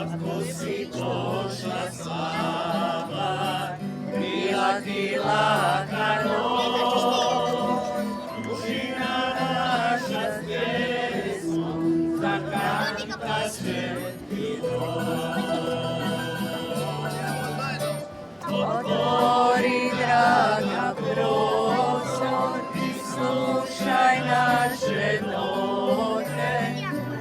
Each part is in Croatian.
Ako si pošla slava, bila ti laka noć, dušina naša s pjesmom zakanta sveti noć. Otvori, draga, prozor i slušaj naše note,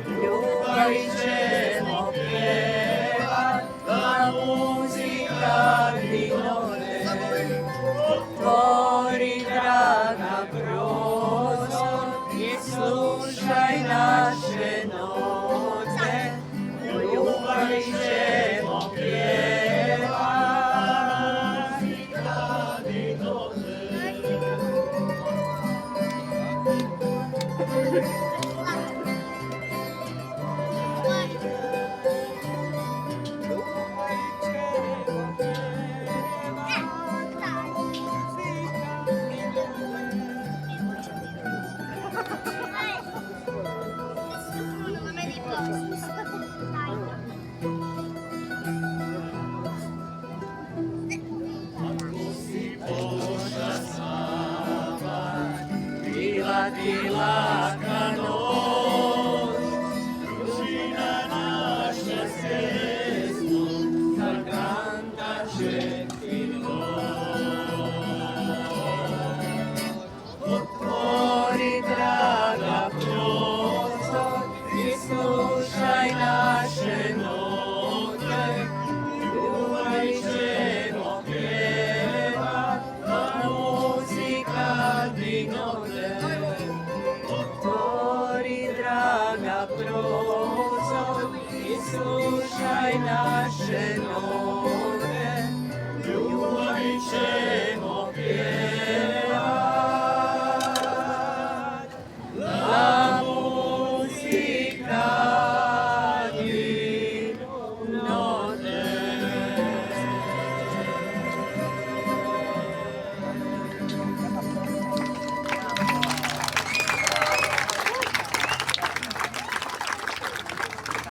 ljubavi ćemo pjevat, a muzika vinote. Otvori, draga, prozor i slušaj naše note, ljubavi ćemo pjevat. Bila